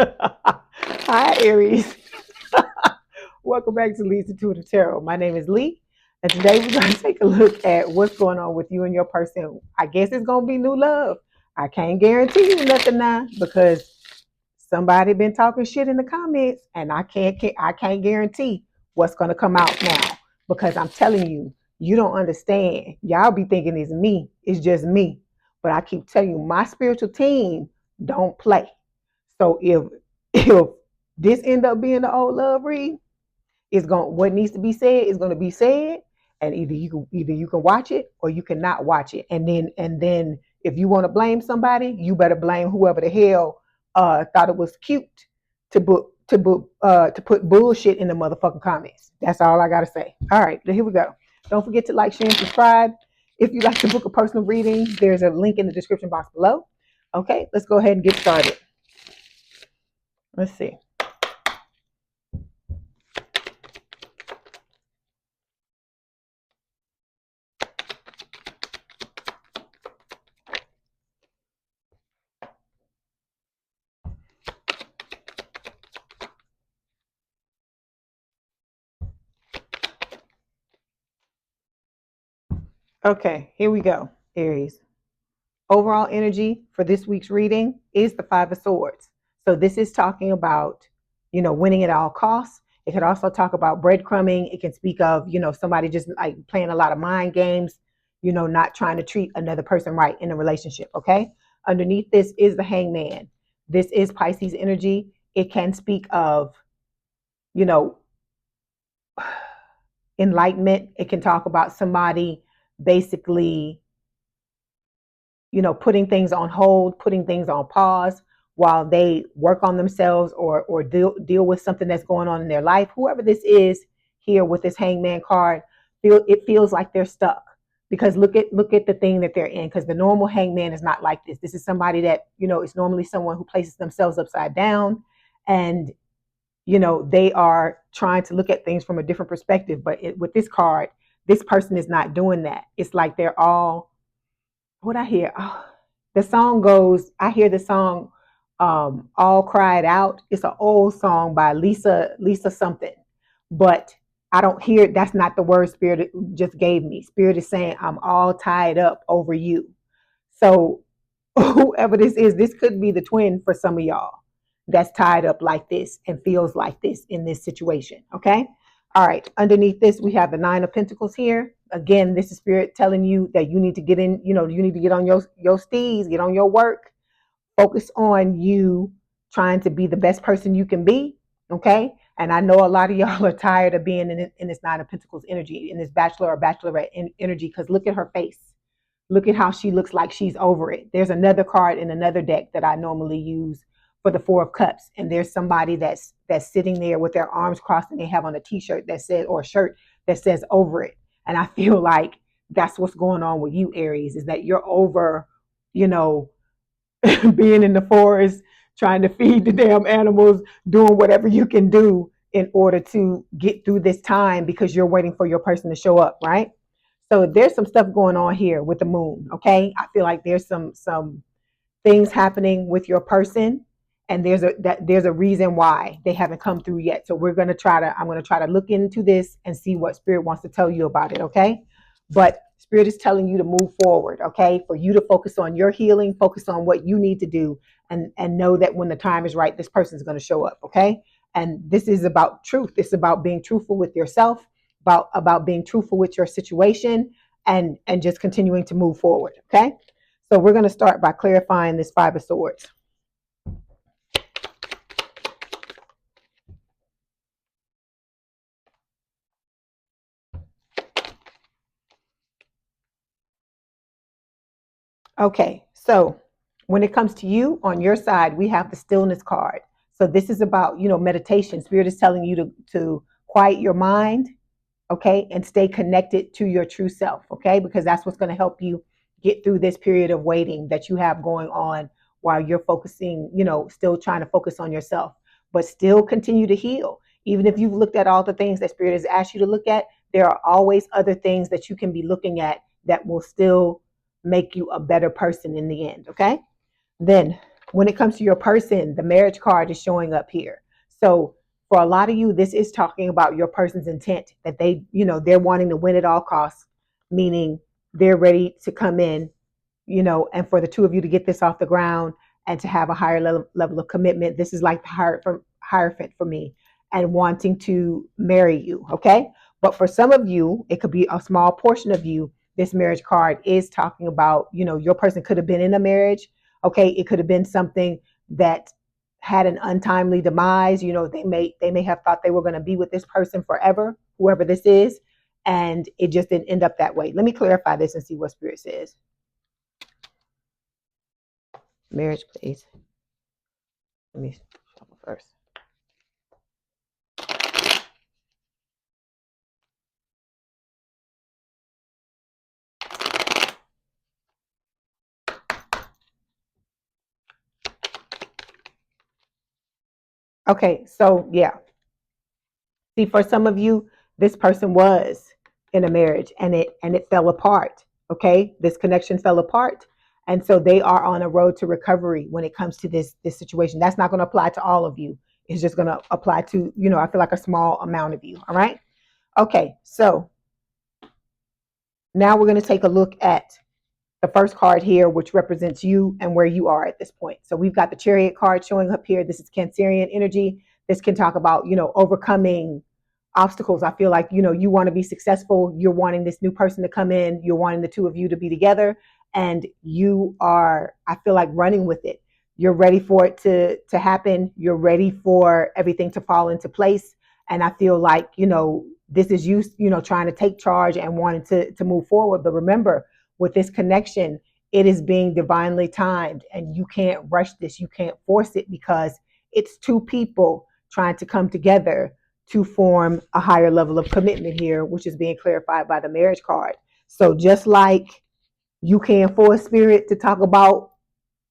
Hi, Aries. Welcome back to Lee's Intuitive Tarot. My name is Leigh, and today we're going to take a look at what's going on with you and your person. I guess it's going to be new love. I can't guarantee you nothing now because somebody been talking shit in the comments, and I can't guarantee what's going to come out now because I'm telling you, you don't understand. Y'all be thinking it's me. It's just me. But I keep telling you, my spiritual team don't play. So if this end up being the old love read, it's going what needs to be said is going to be said, and either you can watch it or you cannot watch it. And then if you want to blame somebody, you better blame whoever the hell thought it was cute to put bullshit in the motherfucking comments. That's all I gotta say. All right, here we go. Don't forget to like, share, and subscribe. If you'd like to book a personal reading, there's a link in the description box below. Okay, let's go ahead and get started. Let's see. Okay, here we go, Aries. Overall energy for this week's reading is the Five of Swords. So this is talking about, winning at all costs. It could also talk about breadcrumbing. It can speak of, somebody just like playing a lot of mind games, not trying to treat another person right in a relationship. Okay. Underneath this is the Hangman. This is Pisces energy. It can speak of, you know, enlightenment. It can talk about somebody basically putting things on hold, putting things on pause while they work on themselves or deal with something that's going on in their life. Whoever this is here with this Hangman card, it feels like they're stuck because look at the thing that they're in, because the normal Hangman is not like this. This is somebody that, is normally someone who places themselves upside down, and they are trying to look at things from a different perspective. But with this card, this person is not doing that. It's like they're all, what I hear, the song goes, I hear the song All Cried Out. It's an old song by Lisa something, but I don't hear, that's not the word Spirit just gave me. Spirit is saying, I'm all tied up over you. So whoever this could be the twin for some of y'all that's tied up like this and feels like this in this situation. Okay. All right. Underneath this, we have the Nine of Pentacles here. Again, this is Spirit telling you that you need to get in, you need to get on your steeds, get on your work, focus on you trying to be the best person you can be. Okay. And I know a lot of y'all are tired of being in this Nine of Pentacles energy, in this bachelor or bachelorette energy, because look at her face. Look at how she looks like she's over it. There's another card in another deck that I normally use for the Four of Cups, and there's somebody that's sitting there with their arms crossed, and they have on a t-shirt that says, or a shirt that says over it. And I feel like that's what's going on with you, Aries, is that you're over, being in the forest, trying to feed the damn animals, doing whatever you can do in order to get through this time because you're waiting for your person to show up, right? So there's some stuff going on here with the moon. Okay. I feel like there's some things happening with your person, and there's a reason why they haven't come through yet. So I'm going to try to look into this and see what Spirit wants to tell you about it. Okay. But Spirit is telling you to move forward. Okay. For you to focus on your healing, focus on what you need to do, and know that when the time is right, this person is going to show up. Okay. And this is about truth. It's about being truthful with yourself, about being truthful with your situation, and just continuing to move forward. Okay. So we're going to start by clarifying this Five of Swords. Okay, so when it comes to you, on your side, we have the Stillness card. So this is about, meditation. Spirit is telling you to quiet your mind, okay, and stay connected to your true self, okay, because that's what's going to help you get through this period of waiting that you have going on while you're focusing, still trying to focus on yourself, but still continue to heal. Even if you've looked at all the things that Spirit has asked you to look at, there are always other things that you can be looking at that will still make you a better person in the end, okay? Then when it comes to your person, the marriage card is showing up here. So for a lot of you, this is talking about your person's intent, that they, they're wanting to win at all costs, meaning they're ready to come in, and for the two of you to get this off the ground and to have a higher level of commitment. This is like the Hierophant for me, and wanting to marry you. Okay. But for some of you, it could be a small portion of you. This marriage card is talking about, your person could have been in a marriage. Okay. It could have been something that had an untimely demise. They may have thought they were going to be with this person forever, whoever this is, and it just didn't end up that way. Let me clarify this and see what Spirit says. Marriage, please. Let me shuffle first. Okay, so yeah. See, for some of you, this person was in a marriage and it fell apart. Okay, this connection fell apart, and so they are on a road to recovery when it comes to this situation. That's not going to apply to all of you. It's just going to apply to, I feel like a small amount of you. All right. Okay, so now we're going to take a look at the first card here, which represents you and where you are at this point. So we've got the Chariot card showing up here. This is Cancerian energy. This can talk about, overcoming obstacles. I feel like, you want to be successful. You're wanting this new person to come in. You're wanting the two of you to be together. And you are, I feel like, running with it. You're ready for it to happen. You're ready for everything to fall into place. And I feel like, this is you, trying to take charge and wanting to move forward. But remember, with this connection, it is being divinely timed, and you can't rush this. You can't force it, because it's two people trying to come together to form a higher level of commitment here, which is being clarified by the marriage card. So just like you can't force Spirit to talk about,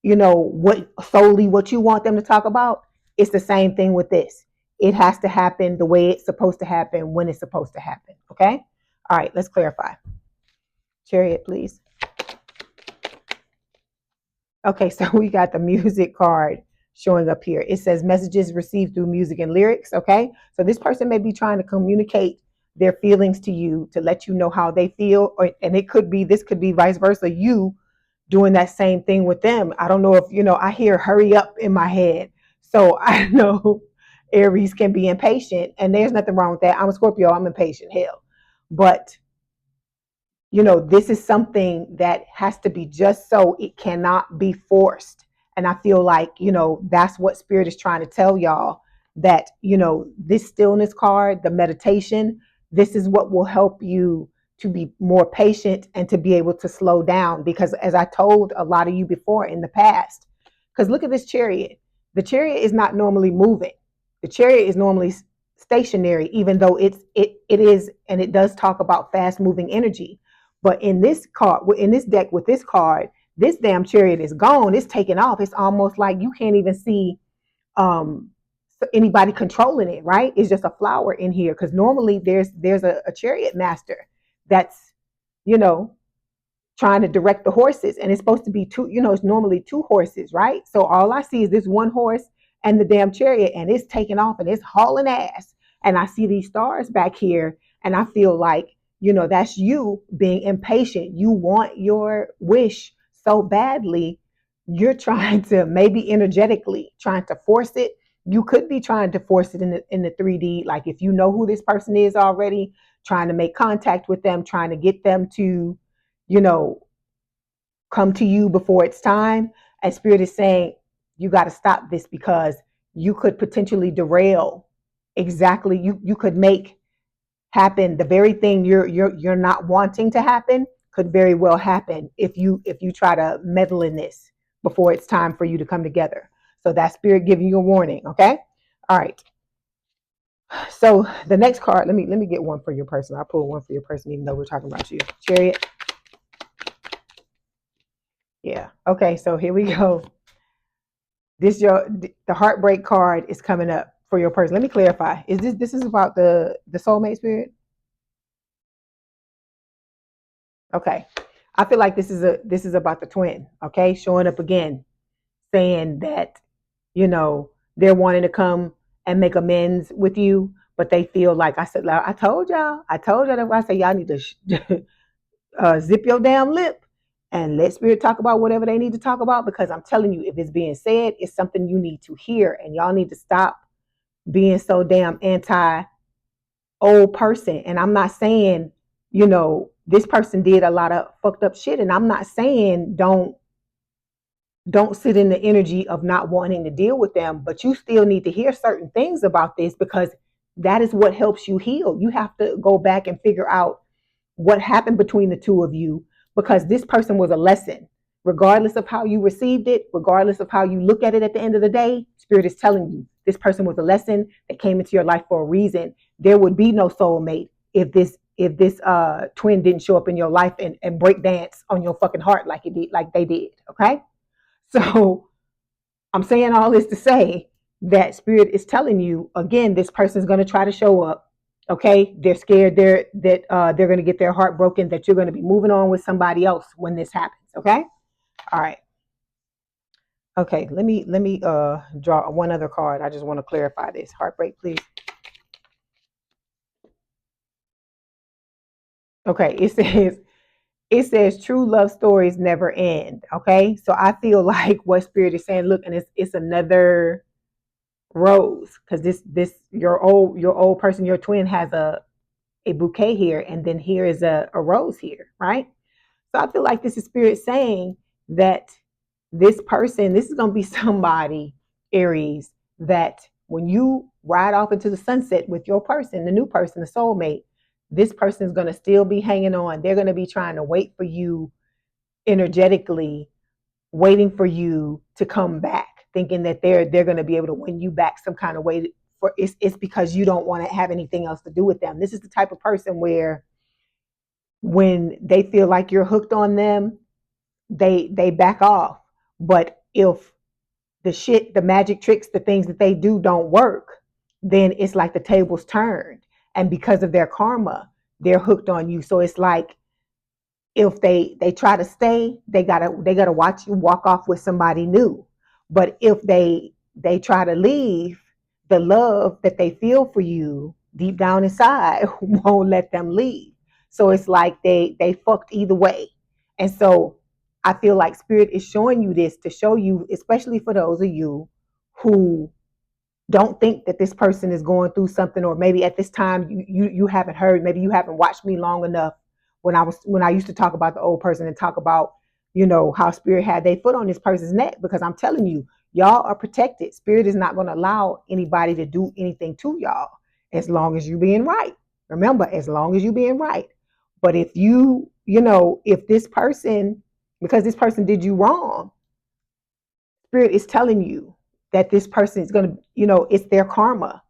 what you want them to talk about, it's the same thing with this. It has to happen the way it's supposed to happen, when it's supposed to happen. Okay. All right, let's clarify. Chariot, please. Okay, so we got the music card showing up here. It says messages received through music and lyrics. Okay, so this person may be trying to communicate their feelings to you, to let you know how they feel, and this could be vice versa, you doing that same thing with them. I don't know if, I hear hurry up in my head. So I know Aries can be impatient, and there's nothing wrong with that. I'm a Scorpio, I'm impatient, hell. But this is something that has to be just so. It cannot be forced. And I feel like, that's what Spirit is trying to tell y'all, that, this stillness card, the meditation, this is what will help you to be more patient and to be able to slow down. Because as I told a lot of you before in the past, because look at this Chariot. The Chariot is not normally moving. The Chariot is normally stationary, even though it is, and it does talk about fast moving energy. But in this deck with this card, this damn Chariot is gone. It's taken off. It's almost like you can't even see anybody controlling it, right? It's just a flower in here, because normally there's a Chariot master that's, trying to direct the horses, and it's supposed to be two, it's normally two horses, right? So all I see is this one horse and the damn Chariot, and it's taking off and it's hauling ass. And I see these stars back here, and I feel like, that's you being impatient. You want your wish so badly. You're trying to, maybe energetically trying to force it. You could be trying to force it in the 3D. Like, if you know who this person is already, trying to make contact with them, trying to get them to, come to you before it's time. And Spirit is saying, you got to stop this, because you could potentially derail exactly. You could make happen the very thing you're not wanting to happen, could very well happen if you try to meddle in this before it's time for you to come together. So that's Spirit giving you a warning. Okay. All right. So the next card, let me get one for your person. I'll pull one for your person, even though we're talking about you. Chariot. Yeah. Okay. So here we go. The heartbreak card is coming up for your person. Let me clarify. This is about the soulmate, Spirit? Okay. I feel like this is about the twin. Okay. Showing up again. saying that, they're wanting to come and make amends with you, but they feel like I told y'all, that I say y'all need to zip your damn lip and let spirit talk about whatever they need to talk about, because I'm telling you, if it's being said, it's something you need to hear, and y'all need to stop being so damn anti old person. And I'm not saying, this person did a lot of fucked up shit, and I'm not saying don't sit in the energy of not wanting to deal with them, but you still need to hear certain things about this, because that is what helps you heal. You have to go back and figure out what happened between the two of you, because this person was a lesson. Regardless of how you received it, regardless of how you look at it at the end of the day, spirit is telling you this person was a lesson that came into your life for a reason. There would be no soulmate if this twin didn't show up in your life and break dance on your fucking heart like they did. Okay? So I'm saying all this to say that spirit is telling you, again, this person is going to try to show up. Okay, they're scared they're going to get their heart broken, that you're going to be moving on with somebody else when this happens. Okay, all right. Okay, let me draw one other card. I just want to clarify this. Heartbreak, please. Okay, it says true love stories never end. Okay, so I feel like what spirit is saying, look, and it's another rose, because this your old person, your twin, has a bouquet here, and then here is a rose here, right? So I feel like this is spirit saying that this person, this is going to be somebody, Aries, that when you ride off into the sunset with your person, the new person, the soulmate, this person is going to still be hanging on. They're going to be trying to wait for you energetically, waiting for you to come back, thinking that they're going to be able to win you back some kind of way. For it's because you don't want to have anything else to do with them. This is the type of person where when they feel like you're hooked on them, they back off. But if the magic tricks, the things that they do don't work, then it's like the tables turned. And because of their karma, they're hooked on you. So it's like, if they try to stay, they gotta watch you walk off with somebody new. But if they try to leave, the love that they feel for you deep down inside won't let them leave. So it's like they fucked either way. And so I feel like spirit is showing you this to show you, especially for those of you who don't think that this person is going through something, or maybe at this time you haven't heard, maybe you haven't watched me long enough when I used to talk about the old person and talk about, how spirit had their foot on this person's neck, because I'm telling you, y'all are protected. Spirit is not going to allow anybody to do anything to y'all as long as you being right. Remember, as long as you being right. But if if this person, because this person did you wrong, spirit is telling you that this person is going to, it's their karma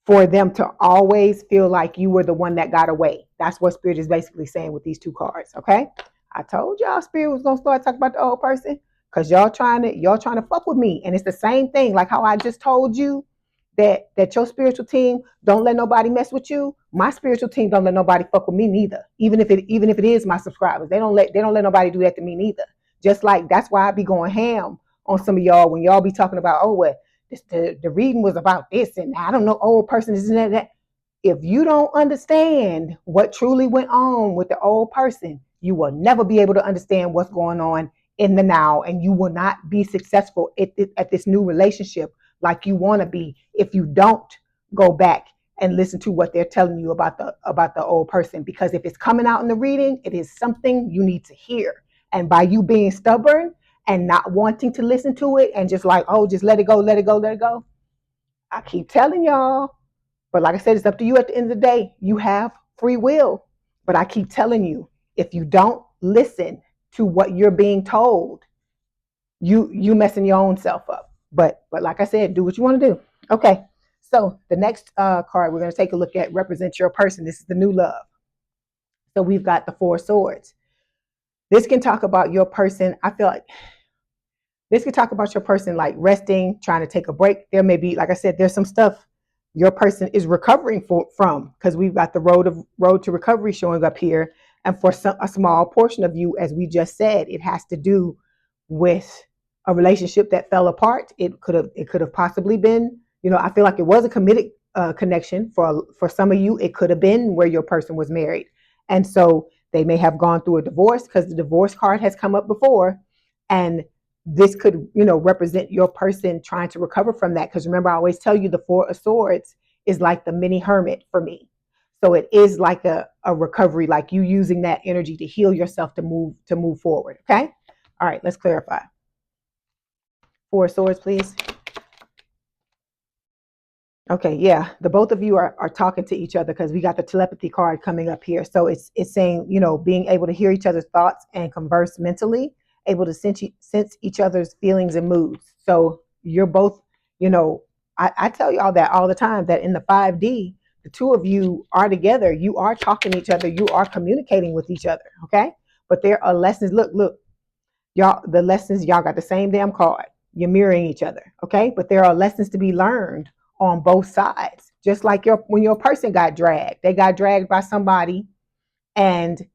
for them to always feel like you were the one that got away. That's what spirit is basically saying with these two cards. Okay, I told y'all spirit was gonna start talking about the old person, because y'all trying to fuck with me. And it's the same thing, like how I just told you that your spiritual team don't let nobody mess with you. My spiritual team don't let nobody fuck with me neither. Even if it is my subscribers, they don't let nobody do that to me neither. Just like that's why I be going ham on some of y'all when y'all be talking about, oh, well, the reading was about this, and I don't know, old person is that. If you don't understand what truly went on with the old person, you will never be able to understand what's going on in the now, and you will not be successful at this new relationship like you want to be if you don't go back and listen to what they're telling you about the old person. Because if it's coming out in the reading, it is something you need to hear. And by you being stubborn and not wanting to listen to it and just like, oh, just let it go, let it go, let it go, I keep telling y'all. But like I said, it's up to you at the end of the day. You have free will. But I keep telling you, if you don't listen to what you're being told, you messing your own self up. But like I said, do what you want to do. Okay. So the next card we're going to take a look at represents your person. This is the new love. So we've got the Four Swords. This can talk about your person. I feel like this can talk about your person like resting, trying to take a break. There may be, like I said, there's some stuff your person is recovering from, because we've got the road to recovery showing up here. And for a small portion of you, as we just said, it has to do with a relationship that fell apart. It could have possibly been, I feel like it was a committed connection. For some of you, it could have been where your person was married, and so they may have gone through a divorce, because the divorce card has come up before, and this could, represent your person trying to recover from that. Because remember, I always tell you the Four of Swords is like the mini hermit for me. So it is like a recovery, like you using that energy to heal yourself, to move forward. Okay. All right, let's clarify. Four of Swords, please. Okay, yeah, the both of you are talking to each other, because we got the telepathy card coming up here. So it's saying, being able to hear each other's thoughts and converse mentally, able to sense each other's feelings and moods. So you're both, I tell y'all that all the time, that in the 5D, the two of you are together, you are talking to each other, you are communicating with each other, okay? But there are lessons. Look, y'all, the lessons, y'all got the same damn card. You're mirroring each other, okay? But there are lessons to be learned on both sides. Just like when your person got dragged, they got dragged by somebody, and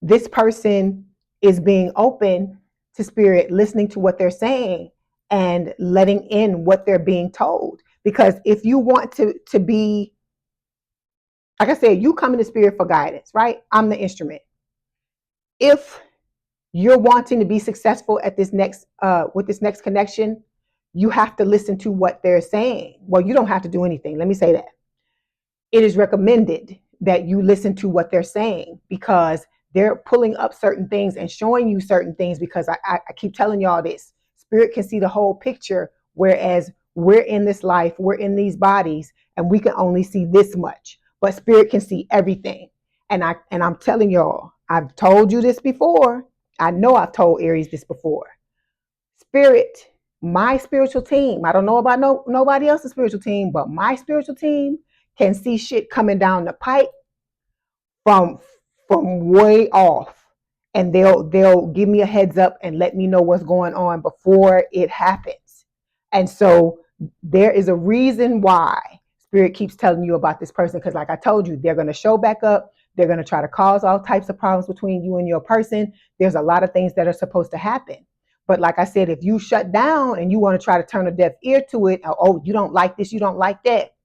this person is being open to spirit, listening to what they're saying and letting in what they're being told. Because if you want to be, like I said, you come into spirit for guidance, right? I'm the instrument. If you're wanting to be successful at this next with this next connection, you have to listen to what they're saying. Well, you don't have to do anything. Let me say that. It is recommended that you listen to what they're saying, because they're pulling up certain things and showing you certain things, because I keep telling y'all this. Spirit can see the whole picture, whereas we're in this life, we're in these bodies, and we can only see this much. But spirit can see everything. And I'm telling y'all, I've told you this before. I know I've told Aries this before. Spirit, my spiritual team, I don't know about nobody else's spiritual team, but my spiritual team can see shit coming down the pipe from way off, and they'll give me a heads up and let me know what's going on before it happens. And so there is a reason why spirit keeps telling you about this person, because like I told you, they're going to show back up. They're going to try to cause all types of problems between you and your person. There's a lot of things that are supposed to happen. But like I said, if you shut down and you want to try to turn a deaf ear to it, oh, you don't like this, you don't like that,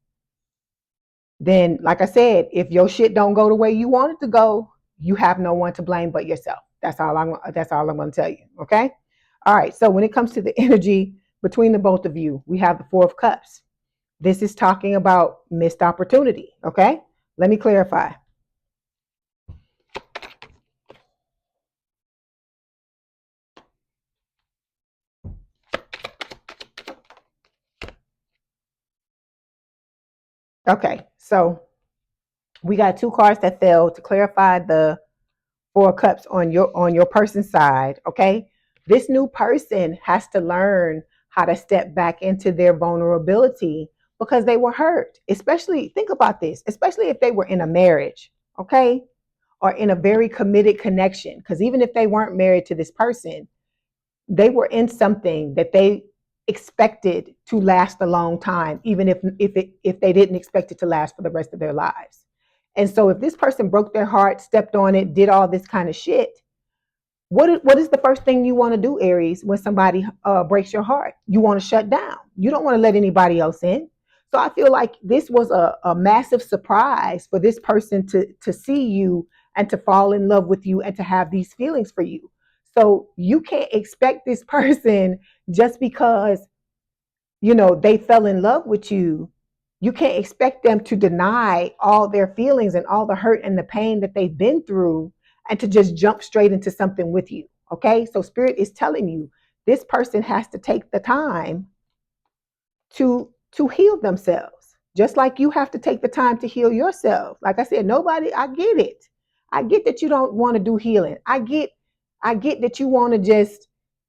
then like I said, if your shit don't go the way you want it to go, you have no one to blame but yourself. That's all I'm going to tell you. Okay. All right. So when it comes to the energy between the both of you, we have the Four of Cups. This is talking about missed opportunity. Okay. Let me clarify. Okay. So we got two cards that fell to clarify the Four of Cups on your person's side. Okay. This new person has to learn how to step back into their vulnerability, because they were hurt. Especially, think about this, especially if they were in a marriage, okay, or in a very committed connection. Because even if they weren't married to this person, they were in something that they expected to last a long time, even if they didn't expect it to last for the rest of their lives. And so if this person broke their heart, stepped on it, did all this kind of shit, what is the first thing you want to do, Aries, when somebody breaks your heart? You want to shut down. You don't want to let anybody else in. So I feel like this was a massive surprise for this person to see you and to fall in love with you and to have these feelings for you. So you can't expect this person, just because they fell in love with you, you can't expect them to deny all their feelings and all the hurt and the pain that they've been through, and to just jump straight into something with you. Okay. So spirit is telling you this person has to take the time to heal themselves, just like you have to take the time to heal yourself. Like I said, I get it. I get that you don't want to do healing. I get that you want to just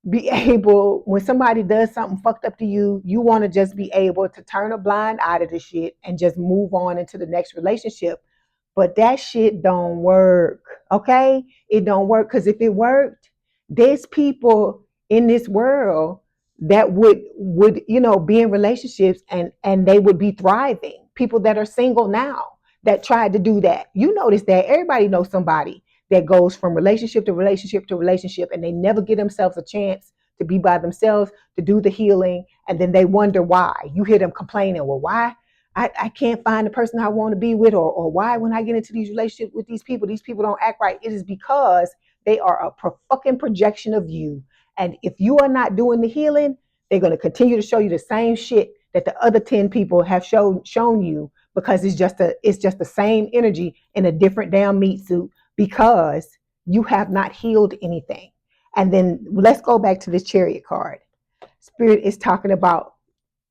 be able, when somebody does something fucked up to you, you want to just be able to turn a blind eye to the shit and just move on into the next relationship. But that shit don't work. Okay. It don't work, because if it worked, there's people in this world that would be in relationships, and they would be thriving. People that are single now that tried to do that. You notice that everybody knows somebody that goes from relationship to relationship to relationship, and they never give themselves a chance to be by themselves, to do the healing, and then they wonder why. You hear them complaining, well, why I can't find the person I want to be with, or why when I get into these relationships with these people don't act right. It is because they are a fucking projection of you. And if you are not doing the healing, they're going to continue to show you the same shit that the other 10 people have shown you, because it's just the same energy in a different damn meat suit, because you have not healed anything. And then let's go back to this Chariot card. Spirit is talking about,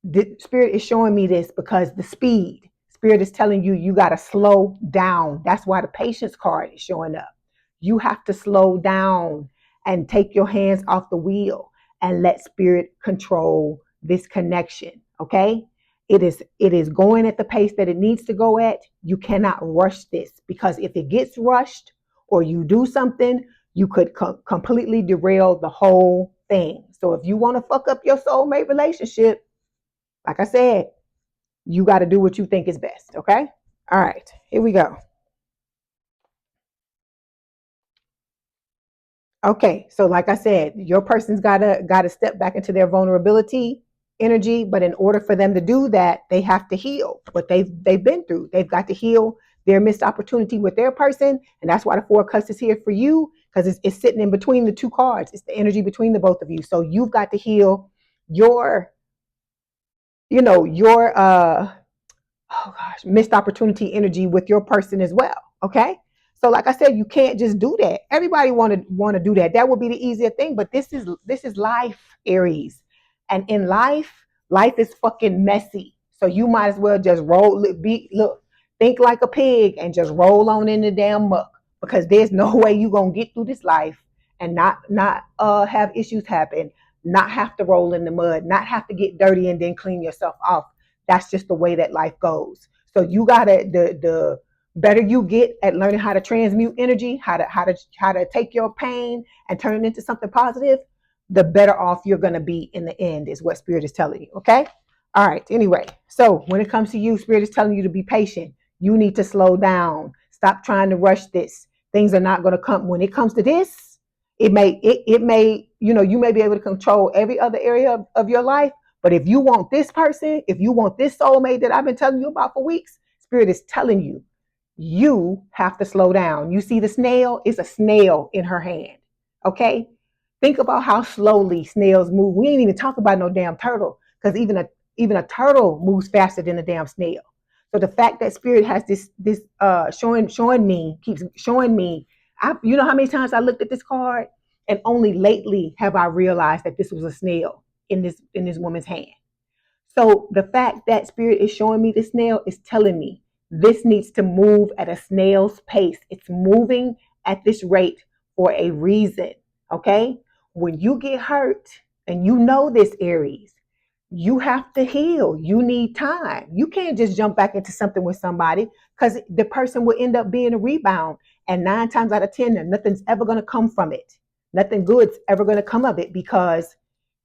the Spirit is showing me this because the speed. Spirit is telling you, you got to slow down. That's why the patience card is showing up. You have to slow down and take your hands off the wheel and let Spirit control this connection. Okay? It is going at the pace that it needs to go at. You cannot rush this, because if it gets rushed or you do something, you could completely derail the whole thing. So if you want to fuck up your soulmate relationship, like I said, you got to do what you think is best. Okay? All right, here we go. Okay, so like I said, your person's gotta step back into their vulnerability energy, but in order for them to do that, they have to heal what they've been through. They've got to heal their missed opportunity with their person, and that's why the Four of Cups is here for you, because it's sitting in between the two cards. It's the energy between the both of you. So you've got to heal your, your oh gosh, missed opportunity energy with your person as well. Okay. So like I said, you can't just do that. Everybody want to do that. That would be the easier thing. But this is life, Aries. And in life is fucking messy. So you might as well just think like a pig and just roll on in the damn muck. Because there's no way you're gonna get through this life and not have issues happen, not have to roll in the mud, not have to get dirty and then clean yourself off. That's just the way that life goes. So you gotta the better you get at learning how to transmute energy, how to take your pain and turn it into something positive, the better off you're gonna be in the end, is what Spirit is telling you. Okay. All right. Anyway, so when it comes to you, Spirit is telling you to be patient. You need to slow down. Stop trying to rush this. Things are not going to come. When it comes to this, it may you may be able to control every other area of your life. But if you want this person, if you want this soulmate that I've been telling you about for weeks, Spirit is telling you, you have to slow down. You see the snail? It's a snail in her hand. Okay? Think about how slowly snails move. We ain't even talk about no damn turtle, because even a turtle moves faster than a damn snail. So the fact that Spirit has this showing me, keeps showing me, you know how many times I looked at this card, and only lately have I realized that this was a snail in this woman's hand. So the fact that Spirit is showing me the snail is telling me this needs to move at a snail's pace. It's moving at this rate for a reason. Okay? When you get hurt, and you know this, Aries, you have to heal. You need time. You can't just jump back into something with somebody, because the person will end up being a rebound. And 9 times out of 10, nothing's ever going to come from it. Nothing good's ever going to come of it, because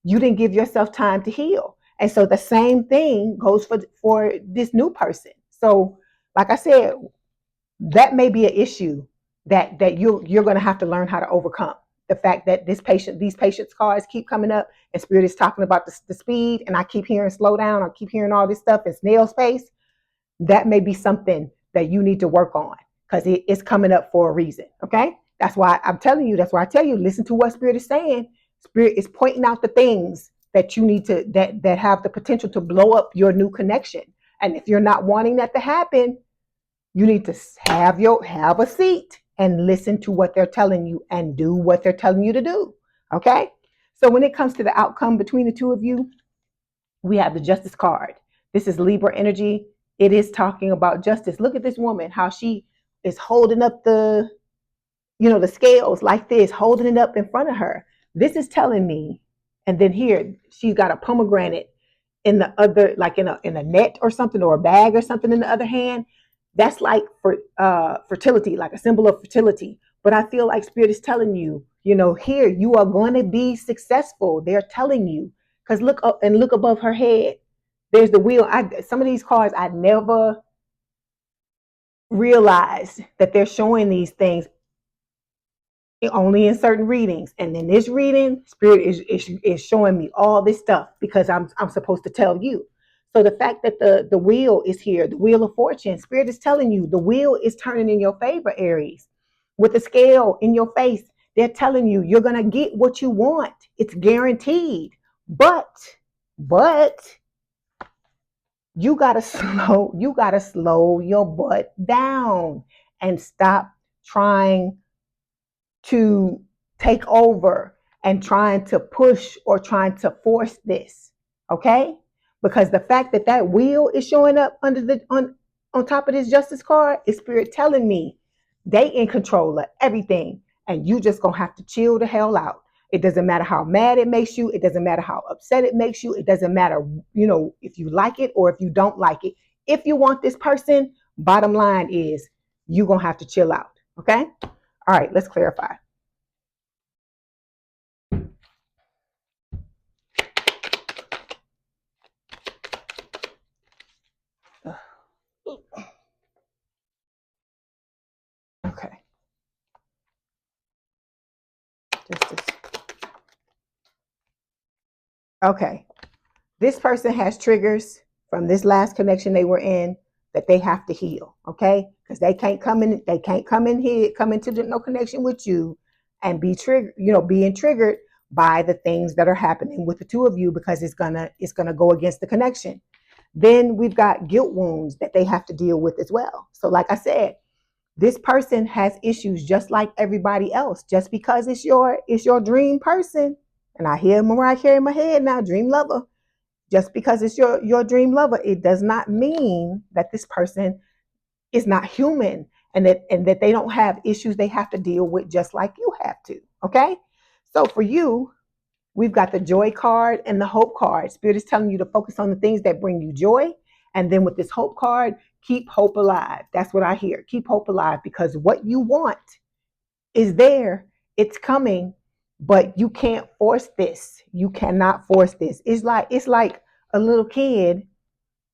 you didn't give yourself time to heal. And so the same thing goes for this new person. So like I said, that may be an issue that you're going to have to learn how to overcome. The fact that these patience cards keep coming up, and Spirit is talking about the speed, and I keep hearing slow down, I keep hearing all this stuff in snail space. That may be something that you need to work on, because it's coming up for a reason. Okay. That's why I'm telling you, that's why I tell you, listen to what Spirit is saying. Spirit is pointing out the things that you need to, that have the potential to blow up your new connection. And if you're not wanting that to happen, you need to have a seat and listen to what they're telling you and do what they're telling you to do. Okay? So when it comes to the outcome between the two of you, we have the Justice card. This is Libra energy. It is talking about justice. Look at this woman, how she is holding up the scales like this, holding it up in front of her. This is telling me, and then here she's got a pomegranate in the other, like in a net or something, or a bag or something in the other hand. That's like for fertility, like a symbol of fertility. But I feel like Spirit is telling you, here you are going to be successful. They're telling you, because look up and look above her head. There's the wheel. Some of these cards I never realized that they're showing these things. only in certain readings. And in this reading, Spirit is showing me all this stuff because I'm supposed to tell you. So the fact that the wheel is here, the wheel of fortune, Spirit is telling you the wheel is turning in your favor, Aries. With the scale in your face, they're telling you you're gonna get what you want. It's guaranteed. But you gotta slow your butt down and stop trying to take over and trying to push or trying to force this. Okay? Because the fact that that wheel is showing up under the on top of this justice card is Spirit telling me they in control of everything, and you just gonna have to chill the hell out. It doesn't matter how mad it makes you, it doesn't matter how upset it makes you, it doesn't matter, if you like it or if you don't like it. If you want this person, bottom line is you're gonna have to chill out. Okay? All right, let's clarify. Okay. Just this. Okay. This person has triggers from this last connection they were in that they have to heal. Okay, because they can't come in. They can't come in here, come into no connection with you, and be triggered. Being triggered by the things that are happening with the two of you because it's gonna go against the connection. Then we've got guilt wounds that they have to deal with as well. So, like I said, this person has issues just like everybody else. Just because it's your dream person, and I hear Mariah Carey in my head now, dream lover. Just because it's your dream lover, it does not mean that this person is not human and that they don't have issues they have to deal with just like you have to. Okay, so for you, we've got the joy card and the hope card. Spirit is telling you to focus on the things that bring you joy. And then with this hope card, keep hope alive. That's what I hear. Keep hope alive because what you want is there. It's coming, but you can't force this. You cannot force this. It's like a little kid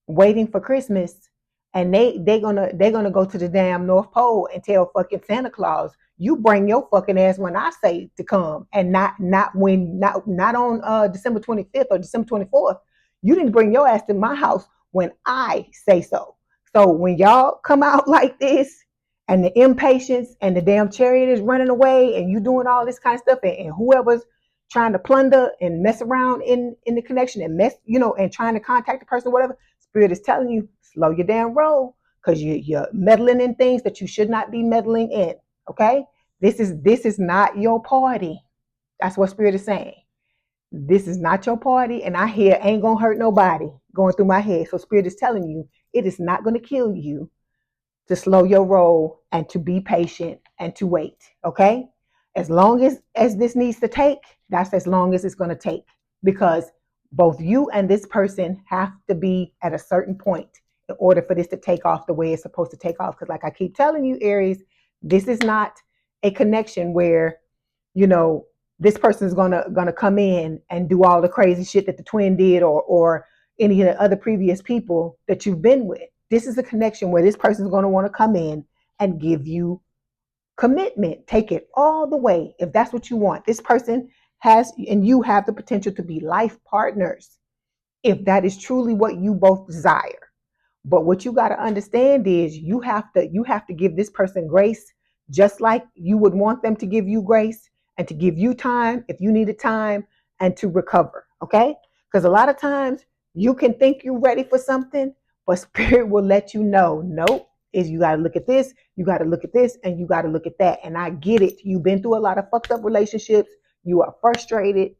waiting for Christmas, and they're gonna go to the damn North Pole and tell fucking Santa Claus, you bring your fucking ass when I say to come, and not on December 25th or December 24th. You didn't bring your ass to my house when I say so. So when y'all come out like this, and the impatience and the damn chariot is running away, and you doing all this kind of stuff, and whoever's trying to plunder and mess around in the connection and and trying to contact the person, whatever. Spirit is telling you, slow your damn roll because you're meddling in things that you should not be meddling in. Okay? This is not your party. That's what Spirit is saying. This is not your party, and I hear ain't gonna hurt nobody going through my head. So Spirit is telling you it is not gonna kill you to slow your roll and to be patient and to wait. Okay? As long as this needs to take, that's as long as it's gonna take. Because both you and this person have to be at a certain point in order for this to take off the way it's supposed to take off. Because like I keep telling you, Aries, this is not a connection where, this person is gonna come in and do all the crazy shit that the twin did or any of the other previous people that you've been with. This is a connection where this person is gonna want to come in and give you commitment. Take it all the way if that's what you want. This person has, and you have the potential to be life partners if that is truly what you both desire. But what you got to understand is you have to give this person grace just like you would want them to give you grace, and to give you time if you needed time, and to recover. Okay? Because a lot of times you can think you're ready for something, but Spirit will let you know, nope, is you got to look at this, you got to look at this, and you got to look at that. And I get it. You've been through a lot of fucked up relationships. You are frustrated.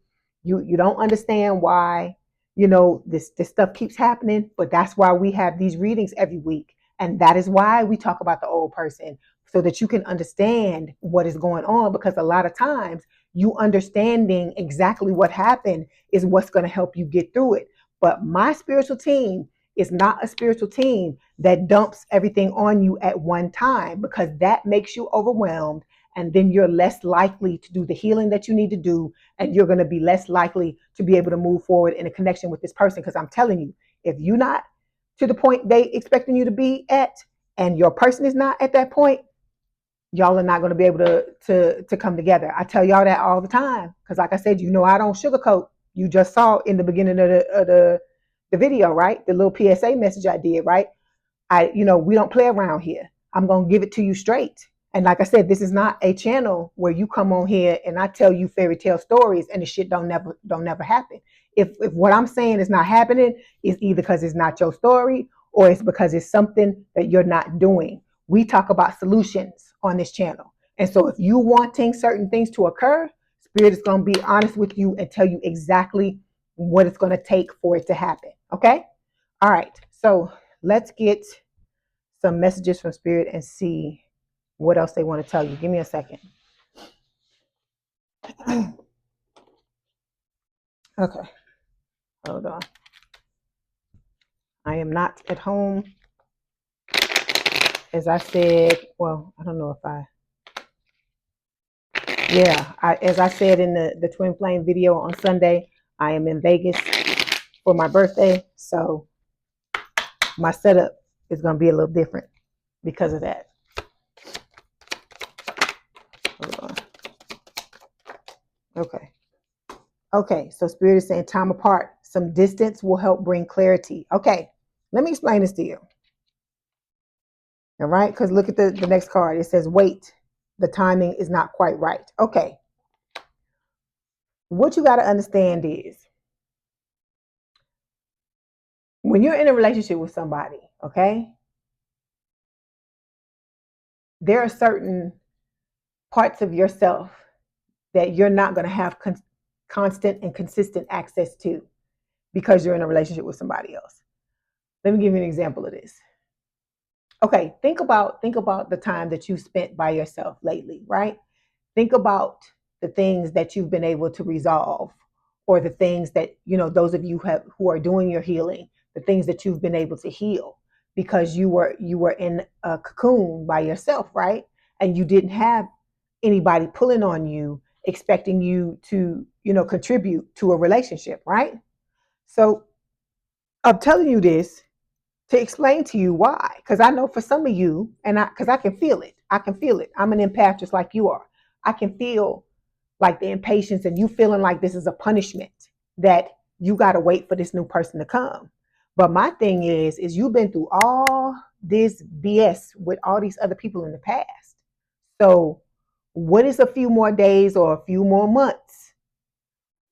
You don't understand why this stuff keeps happening, but that's why we have these readings every week, and that is why we talk about the old person, so that you can understand what is going on, because a lot of times you understanding exactly what happened is what's going to help you get through it. But my spiritual team is not a spiritual team that dumps everything on you at one time, because that makes you overwhelmed, and then you're less likely to do the healing that you need to do, and you're going to be less likely to be able to move forward in a connection with this person. Because I'm telling you, if you're not to the point they expecting you to be at, and your person is not at that point, y'all are not going to be able to come together. I tell y'all that all the time because, like I said, I don't sugarcoat. You just saw in the beginning of the video, right? The little PSA message I did, right? We don't play around here. I'm going to give it to you straight. And like I said, this is not a channel where you come on here and I tell you fairy tale stories and the shit don't never happen. If what I'm saying is not happening, it's either because it's not your story or it's because it's something that you're not doing. We talk about solutions on this channel. And so if you wanting certain things to occur, Spirit is going to be honest with you and tell you exactly what it's going to take for it to happen. Okay? All right. So let's get some messages from Spirit and see what else they want to tell you. Give me a second. Okay. Hold on. I am not at home. As I said, well, I don't know if as I said in the Twin Flame video on Sunday, I am in Vegas for my birthday. So my setup is going to be a little different because of that. Hold on. Okay, so Spirit is saying time apart. Some distance will help bring clarity. Okay, let me explain this to you. All right, because look at the next card. It says, wait, the timing is not quite right. Okay, what you got to understand is when you're in a relationship with somebody, okay, there are certain parts of yourself that you're not going to have constant and consistent access to because you're in a relationship with somebody else. Let me give you an example of this. Okay, think about the time that you spent by yourself lately, right? Think about the things that you've been able to resolve, or the things that, those of you who are doing your healing, the things that you've been able to heal because you were in a cocoon by yourself, right? And you didn't have anybody pulling on you, expecting you to, contribute to a relationship, right? So I'm telling you this to explain to you why. Because I know for some of you, because I can feel it. I can feel it. I'm an empath just like you are. I can feel like the impatience and you feeling like this is a punishment that you got to wait for this new person to come. But my thing is you've been through all this BS with all these other people in the past. So what is a few more days or a few more months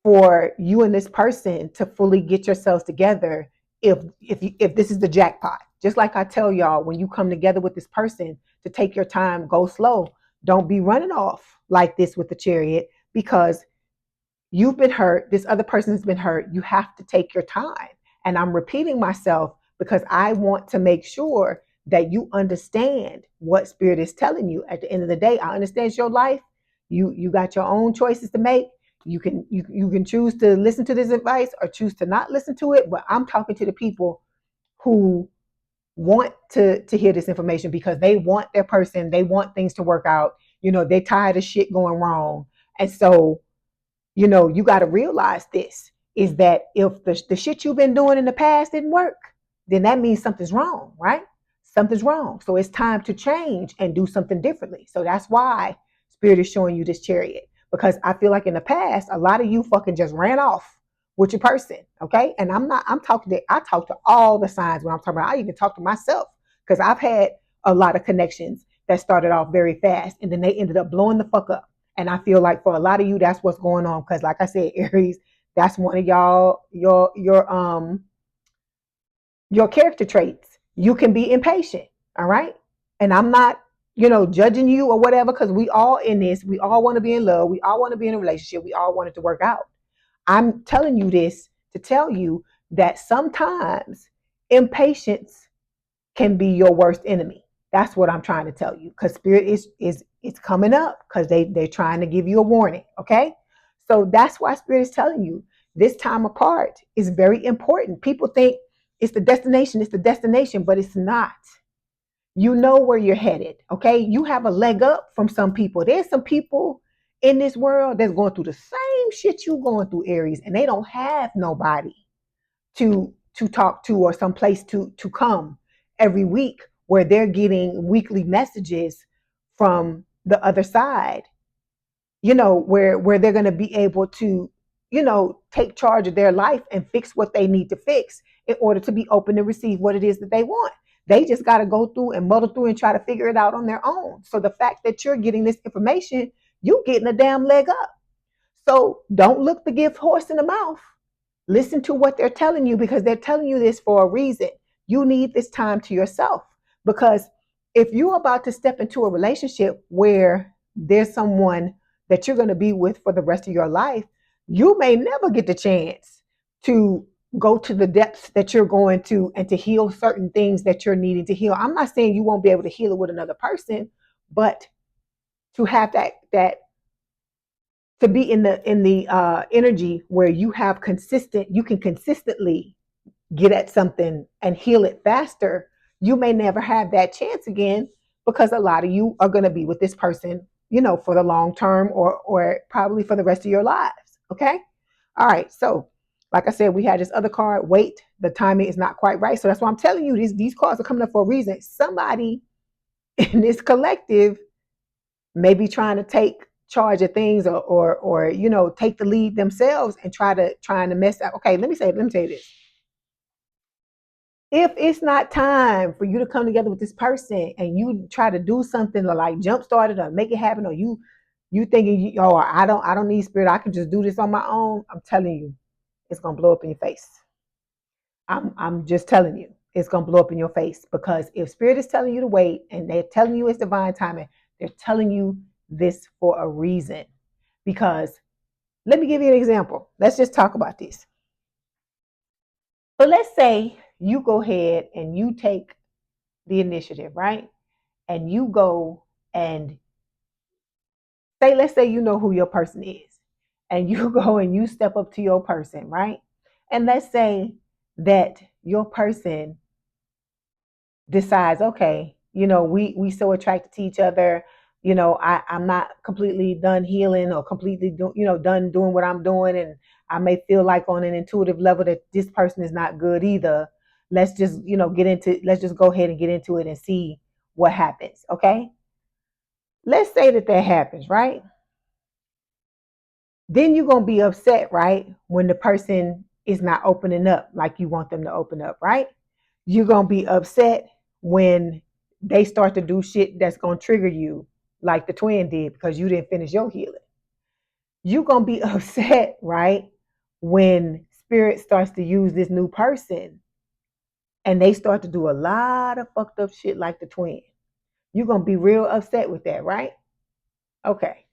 for you and this person to fully get yourselves together if this is the jackpot? Just like I tell y'all, when you come together with this person, to take your time, go slow. Don't be running off like this with the Chariot, because you've been hurt. This other person has been hurt. You have to take your time. And I'm repeating myself because I want to make sure that you understand what Spirit is telling you. At the end of the day, I understand your life. You got your own choices to make. You can choose to listen to this advice or choose to not listen to it. But I'm talking to the people who want to hear this information because they want their person, they want things to work out. They're tired of shit going wrong. And so, you got to realize this is that if the shit you've been doing in the past didn't work, then that means something's wrong, right? Something's wrong. So it's time to change and do something differently. So that's why Spirit is showing you this Chariot, because I feel like in the past, a lot of you fucking just ran off with your person. Okay. And I talk to all the signs when I'm talking about. I even talk to myself because I've had a lot of connections that started off very fast and then they ended up blowing the fuck up. And I feel like for a lot of you, that's what's going on. Because like I said, Aries, that's one of your character traits. You can be impatient. All right. And I'm not, judging you or whatever, because we all in this, we all want to be in love. We all want to be in a relationship. We all want it to work out. I'm telling you this to tell you that sometimes impatience can be your worst enemy. That's what I'm trying to tell you, because Spirit is coming up because they're trying to give you a warning. Okay, so that's why Spirit is telling you this time apart is very important. People think it's the destination, but it's not. You know where you're headed. Okay, you have a leg up from some people. There's some people in this world that's going through the same shit you going through, Aries, and they don't have nobody to talk to or some place to come every week where they're getting weekly messages from the other side, where they're going to be able to, take charge of their life and fix what they need to fix in order to be open to receive what it is that they want. They just got to go through and muddle through and try to figure it out on their own. So the fact that you're getting this information, you getting a damn leg up. So don't look the gift horse in the mouth. Listen to what they're telling you, because they're telling you this for a reason. You need this time to yourself, because if you're about to step into a relationship where there's someone that you're going to be with for the rest of your life, you may never get the chance to go to the depths that you're going to and to heal certain things that you're needing to heal. I'm not saying you won't be able to heal it with another person, but to have that to be in the energy where you can consistently get at something and heal it faster. You may never have that chance again, because a lot of you are going to be with this person, for the long term, or probably for the rest of your lives. Okay. All right. So like I said, we had this other card. Wait, the timing is not quite right. So that's why I'm telling you, these cards are coming up for a reason. Somebody in this collective may be trying to take charge of things, or take the lead themselves and trying to mess up. Okay, let me tell you this. If it's not time for you to come together with this person and you try to do something to like jumpstart it or make it happen, or you thinking, oh, I don't need spirit, I can just do this on my own, I'm telling you, it's gonna blow up in your face. I'm just telling you, it's gonna blow up in your face, because if spirit is telling you to wait and they're telling you it's divine timing, they're telling you this for a reason. Because let me give you an example. Let's just talk about this. So let's say you go ahead and you take the initiative, right? And you go and let's say you know who your person is, and you go and you step up to your person, right? And let's say that your person decides, okay, we so attracted to each other. I'm not completely done healing or completely done doing what I'm doing, and I may feel like on an intuitive level that this person is not good either. Let's just let's just go ahead and get into it and see what happens. Okay, let's say that happens, right? Then you're going to be upset, right? When the person is not opening up like you want them to open up, right? You're going to be upset when they start to do shit that's going to trigger you, like the twin did, because you didn't finish your healing. You're going to be upset, right? When spirit starts to use this new person and they start to do a lot of fucked up shit like the twin. You're going to be real upset with that, right? Okay.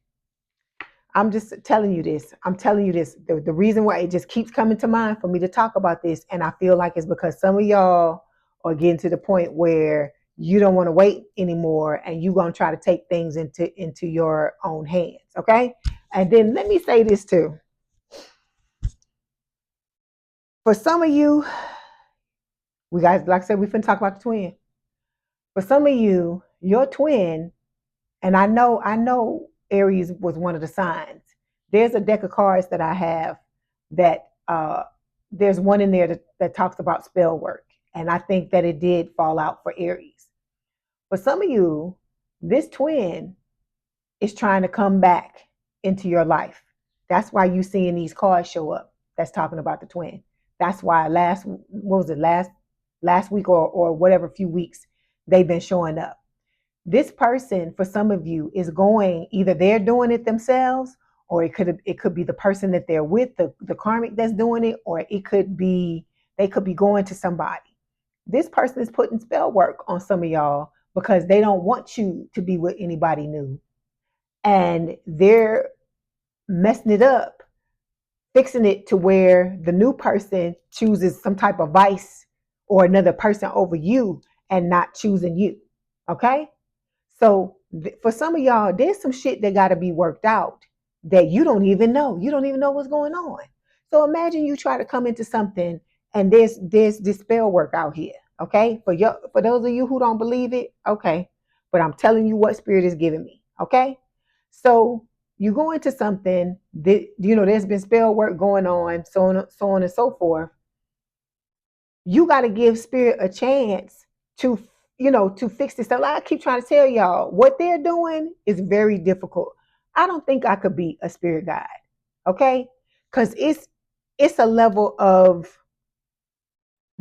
I'm just telling you this. I'm telling you this. The reason why it just keeps coming to mind for me to talk about this, and I feel like it's because some of y'all are getting to the point where you don't want to wait anymore, and you're going to try to take things into your own hands, okay? And then let me say this too. For some of you, we guys, like I said, we finna talk about the twin. For some of you, your twin, and I know Aries was one of the signs. There's a deck of cards that I have that there's one in there that talks about spell work. And I think that it did fall out for Aries. For some of you, this twin is trying to come back into your life. That's why you're seeing these cards show up that's talking about the twin. That's why last week or whatever few weeks they've been showing up. This person, for some of you, is going, either they're doing it themselves, or it could be the person that they're with, the karmic that's doing it, or it could be they could be going to somebody. This person is putting spell work on some of y'all because they don't want you to be with anybody new. And they're messing it up, fixing it to where the new person chooses some type of vice or another person over you and not choosing you. Okay? So for some of y'all, there's some shit that got to be worked out that you don't even know. You don't even know what's going on. So imagine you try to come into something and there's this spell work out here. Okay, for those of you who don't believe it, okay, but I'm telling you what spirit is giving me. Okay, so you go into something that there's been spell work going on, so on and so forth. You got to give spirit a chance to to fix this stuff. Like I keep trying to tell y'all, what they're doing is very difficult. I don't think I could be a spirit guide, okay? Because it's a level of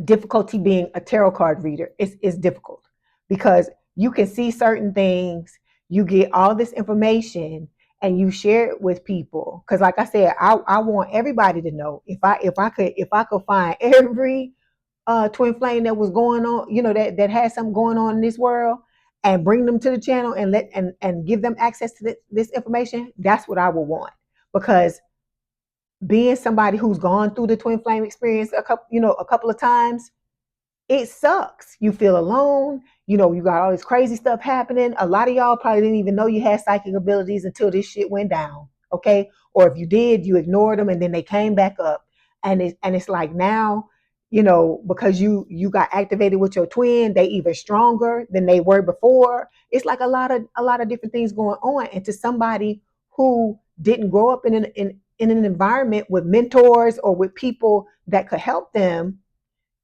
difficulty being a tarot card reader. It's difficult because you can see certain things, you get all this information, and you share it with people. Because, like I said, I want everybody to know if I could find every twin flame that was going on, that had something going on in this world, and bring them to the channel and give them access to this information. That's what I would want, because being somebody who's gone through the twin flame experience a couple of times, it sucks. You feel alone. You got all this crazy stuff happening. A lot of y'all probably didn't even know you had psychic abilities until this shit went down. Okay. Or if you did, you ignored them and then they came back up. And it's like now, because you got activated with your twin, they even stronger than they were before. It's like a lot of different things going on. And to somebody who didn't grow up in an environment with mentors or with people that could help them,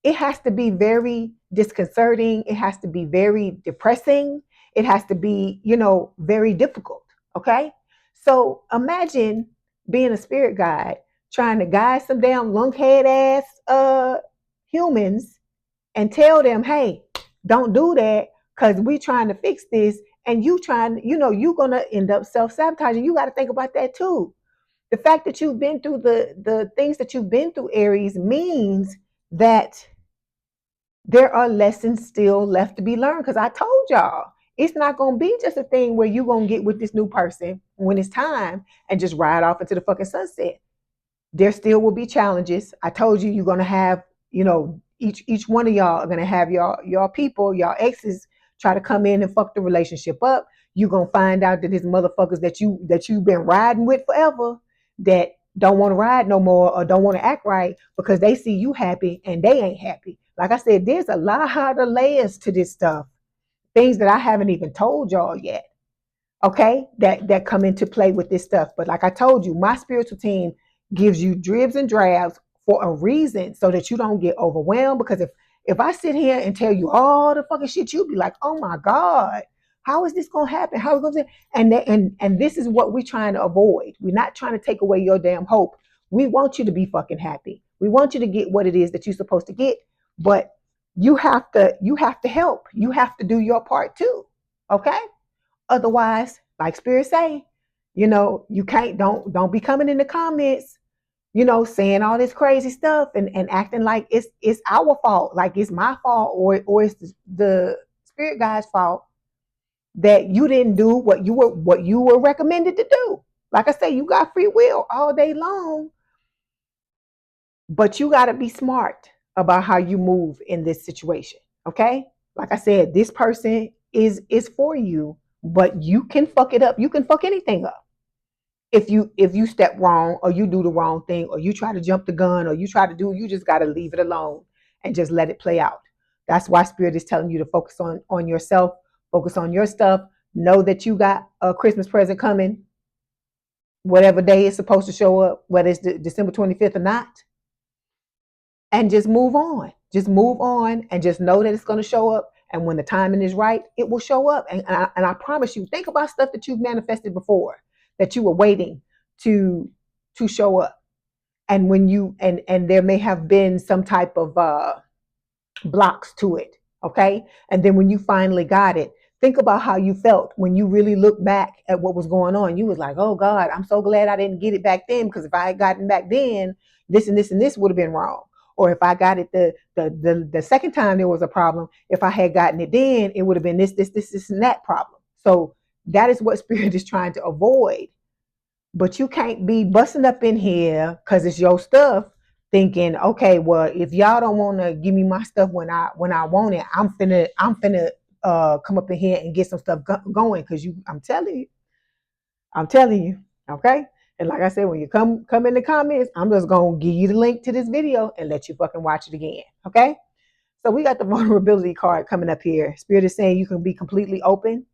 it has to be very disconcerting. It has to be very depressing. It has to be, very difficult. Okay. So imagine being a spirit guide, trying to guide some damn lunkhead ass humans and tell them, hey, don't do that because we trying to fix this. And you trying, you're going to end up self-sabotaging. You got to think about that too. The fact that you've been through the things that you've been through, Aries, means that there are lessons still left to be learned. Because I told y'all, it's not going to be just a thing where you're going to get with this new person when it's time and just ride off into the fucking sunset. There still will be challenges. I told you, you're going to have, each one of y'all are going to have y'all people, y'all exes try to come in and fuck the relationship up. You're going to find out that these motherfuckers that you've been riding with forever, that don't want to ride no more or don't want to act right because they see you happy and they ain't happy. Like I said, there's a lot of layers to this stuff, things that I haven't even told y'all yet. Okay, that come into play with this stuff. But like I told you, my spiritual team gives you dribs and drabs for a reason, so that you don't get overwhelmed. Because if I sit here and tell you all the fucking shit, you'll be like, oh my God, how is this gonna happen? How is it gonna and this is what we're trying to avoid. We're not trying to take away your damn hope. We want you to be fucking happy. We want you to get what it is that you're supposed to get, but you have to help. You have to do your part too. Okay? Otherwise, like Spirit say, you can't, don't be coming in the comments, saying all this crazy stuff and acting like it's our fault, like it's my fault, or it's the spirit guy's fault that you didn't do what you were recommended to do. Like I say, you got free will all day long, but you got to be smart about how you move in this situation. Okay? Like I said, this person is for you, but you can fuck it up. You can fuck anything up if you step wrong, or you do the wrong thing, or you try to jump the gun, or you just got to leave it alone and just let it play out. That's why Spirit is telling you to focus on yourself, focus on your stuff. Know that you got a Christmas present coming, whatever day it's supposed to show up, whether it's December 25th or not, and just move on. Just move on and just know that it's going to show up. And when the timing is right, it will show up. And I promise you, think about stuff that you've manifested before, that you were waiting to show up. And when you and there may have been some type of blocks to it. Okay. And then when you finally got it, think about how you felt when you really look back at what was going on. You was like, oh God, I'm so glad I didn't get it back then, because if I had gotten back then, this and this and this would have been wrong. Or if I got it the second time there was a problem, if I had gotten it then, it would have been this, and that problem. So that is what Spirit is trying to avoid. But you can't be busting up in here because it's your stuff, thinking, okay, well, if y'all don't want to give me my stuff when I want it, I'm finna come up in here and get some stuff going. Because I'm telling you, okay. And like I said, when you come in the comments, I'm just gonna give you the link to this video and let you fucking watch it again. Okay. So we got the vulnerability card coming up here. Spirit is saying you can be completely open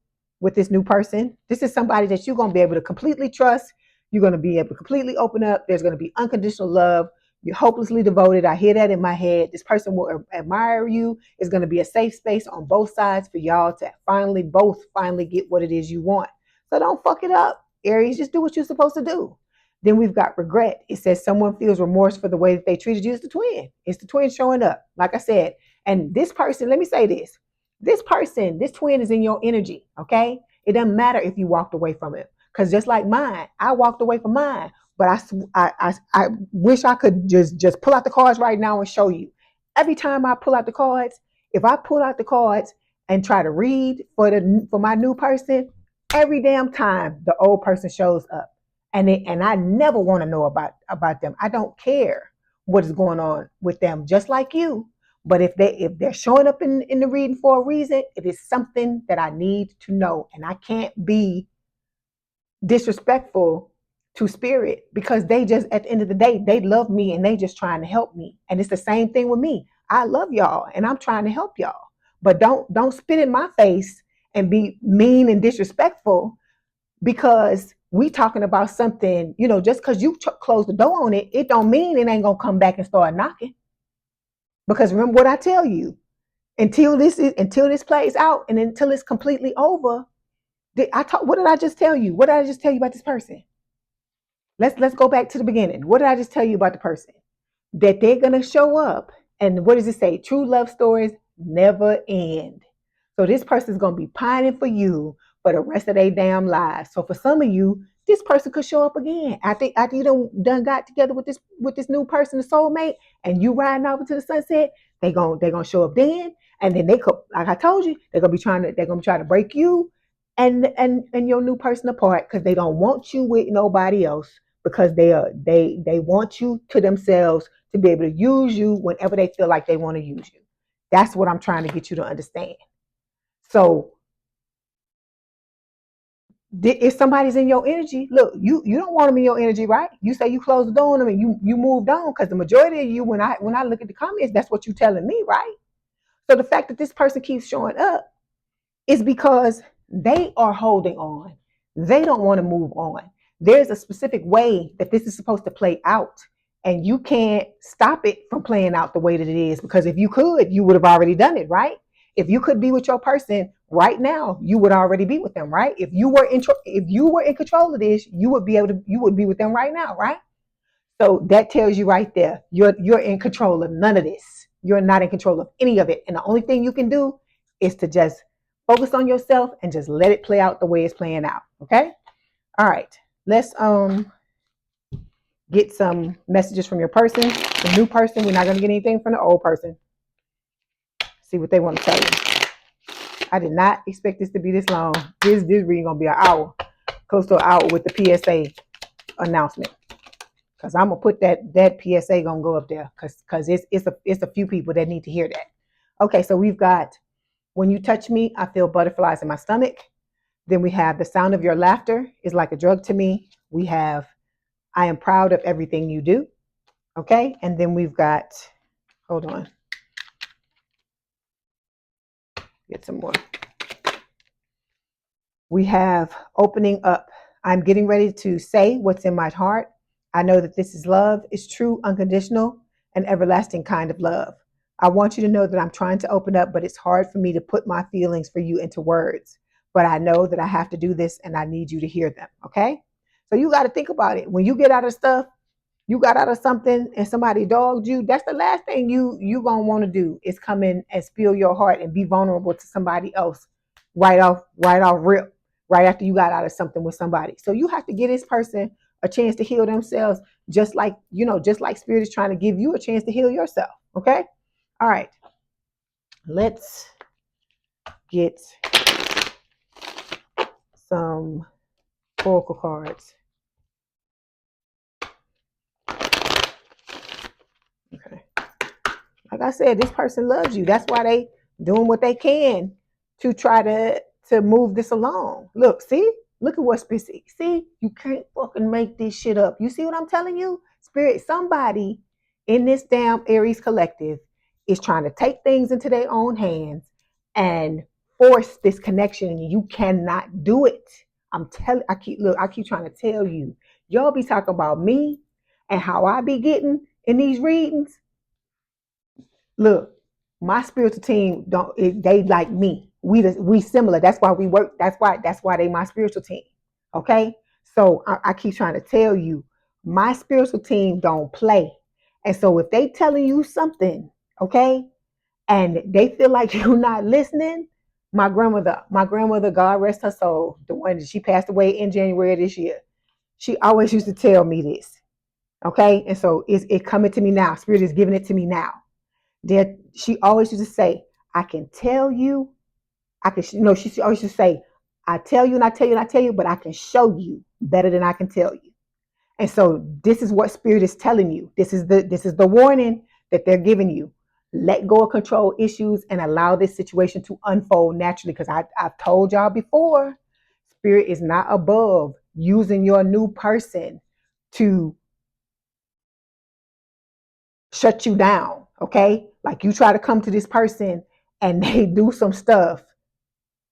with this new person. This is somebody that you're gonna be able to completely trust. You're gonna be able to completely open up. There's gonna be unconditional love. You're hopelessly devoted. I hear that in my head. This person will admire you. It's going to be a safe space on both sides for y'all to finally get what it is you want. So don't fuck it up, Aries. Just do what you're supposed to do. Then we've got regret. It says someone feels remorse for the way that they treated you. It's the twin. It's the twin showing up. Like I said, and this person, let me say this. This person, this twin is in your energy, okay? It doesn't matter if you walked away from it. Because just like mine, I walked away from mine. But I wish I could just pull out the cards right now and show you. Every time I pull out the cards, if I pull out the cards and try to read for my new person, every damn time the old person shows up. And I never want to know about them. I don't care what is going on with them, just like you. But if they're showing up in the reading for a reason, it is something that I need to know. And I can't be disrespectful to spirit because they just, at the end of the day, they love me and they just trying to help me. And it's the same thing with me. I love y'all and I'm trying to help y'all. But don't spit in my face and be mean and disrespectful because we talking about something, just because you close the door on it, it don't mean it ain't gonna come back and start knocking. Because remember what I tell you, until this plays out and until it's completely over, what did I just tell you? What did I just tell you about this person? Let's go back to the beginning. What did I just tell you about the person? That they're gonna show up, and what does it say? True love stories never end. So this person's gonna be pining for you for the rest of their damn lives. So for some of you, this person could show up again. After you done got together with this new person, the soulmate, and you riding off into the sunset, they're gonna show up then, and then they could, like I told you, they're gonna try to break you and your new person apart because they don't want you with nobody else because they want you to themselves to be able to use you whenever they feel like they want to use you. That's what I'm trying to get you to understand. So if somebody's in your energy, look, you don't want them in your energy, right? You say you closed the door on them and you moved on because the majority of you, when I look at the comments, that's what you're telling me, right? So the fact that this person keeps showing up is because they are holding on. They don't want to move on. There's a specific way that this is supposed to play out. And you can't stop it from playing out the way that it is. Because if you could, you would have already done it, right? If you could be with your person right now, you would already be with them, right? If you were in control of this, you would be with them right now, right? So that tells you right there, you're in control of none of this. You're not in control of any of it. And the only thing you can do is to just focus on yourself and just let it play out the way it's playing out. Okay? All right. Let's get some messages from your person. The new person, we're not going to get anything from the old person. See what they want to tell you. I did not expect this to be this long. This reading going to be an hour, close to an hour with the PSA announcement. Because I'm going to put that PSA going to go up there because it's a few people that need to hear that. Okay, so we've got, when you touch me, I feel butterflies in my stomach. Then we have the sound of your laughter is like a drug to me. We have, I am proud of everything you do. Okay, and then we've got, hold on. Get some more. We have opening up. I'm getting ready to say what's in my heart. I know that this is love. It's true, unconditional, and everlasting kind of love. I want you to know that I'm trying to open up, but it's hard for me to put my feelings for you into words. But I know that I have to do this and I need you to hear them. Okay? So you got to think about it. When you get out of stuff, you got out of something and somebody dogged you, that's the last thing you gonna want to do is come in and spill your heart and be vulnerable to somebody else right off rip, right after you got out of something with somebody. So you have to give this person a chance to heal themselves, just like Spirit is trying to give you a chance to heal yourself. Okay? All right. Let's get some oracle cards. Okay. Like I said, this person loves you. That's why they doing what they can to try to move this along. Look at what Spirit. See, you can't fucking make this shit up. You see what I'm telling you? Spirit, somebody in this damn Aries collective is trying to take things into their own hands and force this connection, and you cannot do it. I keep trying to tell you. Y'all be talking about me and how I be getting in these readings, look, my spiritual team they like me. We similar. That's why we work. That's why they my spiritual team. Okay. So I keep trying to tell you, my spiritual team don't play. And so if they telling you something, okay, and they feel like you're not listening, my grandmother, God rest her soul, the one that she passed away in January of this year, she always used to tell me this. Okay. And so it's coming to me now. Spirit is giving it to me now. That she always used to say, I can tell you, I can, she always used to say, I tell you and I tell you and I tell you, but I can show you better than I can tell you. And so this is what spirit is telling you. This is the warning that they're giving you. Let go of control issues and allow this situation to unfold naturally. Because I've told y'all before, spirit is not above using your new person to shut you down. Okay. Like you try to come to this person and they do some stuff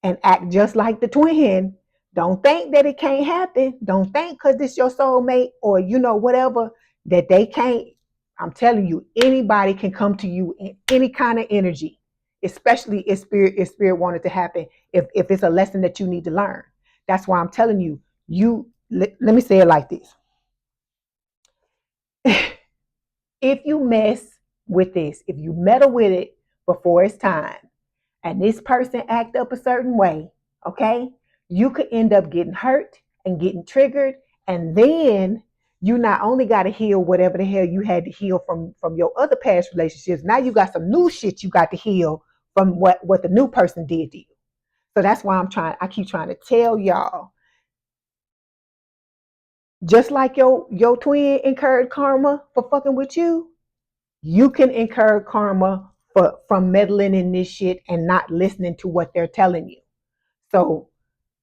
and act just like the twin. Don't think that it can't happen. Don't think because this your soulmate or whatever that they can't. I'm telling you, anybody can come to you in any kind of energy, especially if spirit wanted to happen, if it's a lesson that you need to learn. That's why I'm telling you, let me say it like this. If you mess with this, if you meddle with it before it's time, and this person act up a certain way, okay, you could end up getting hurt and getting triggered. And then you not only got to heal whatever the hell you had to heal from your other past relationships, now you got some new shit you got to heal from what the new person did to you. So that's why I keep trying to tell y'all, just like your twin incurred karma for fucking with you, you can incur karma from meddling in this shit and not listening to what they're telling you. So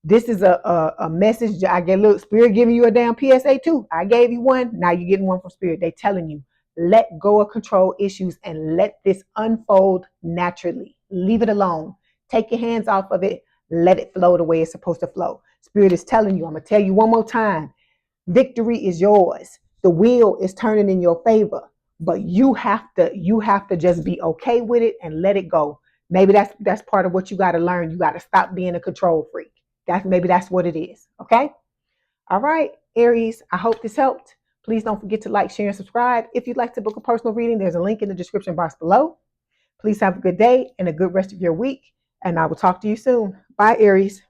this is a message that I get. Look, Spirit giving you a damn PSA too. I gave you one. Now you're getting one from Spirit. They telling you, let go of control issues and let this unfold naturally. Leave it alone. Take your hands off of it. Let it flow the way it's supposed to flow. Spirit is telling you. I'm gonna tell you one more time. Victory is yours. The wheel is turning in your favor, but you have to just be okay with it and let it go. Maybe that's part of what you got to learn. You got to stop being a control freak. That's what it is. Okay. All right, Aries. I hope this helped. Please don't forget to like, share, and subscribe. If you'd like to book a personal reading, there's a link in the description box below. Please have a good day and a good rest of your week. And I will talk to you soon. Bye, Aries.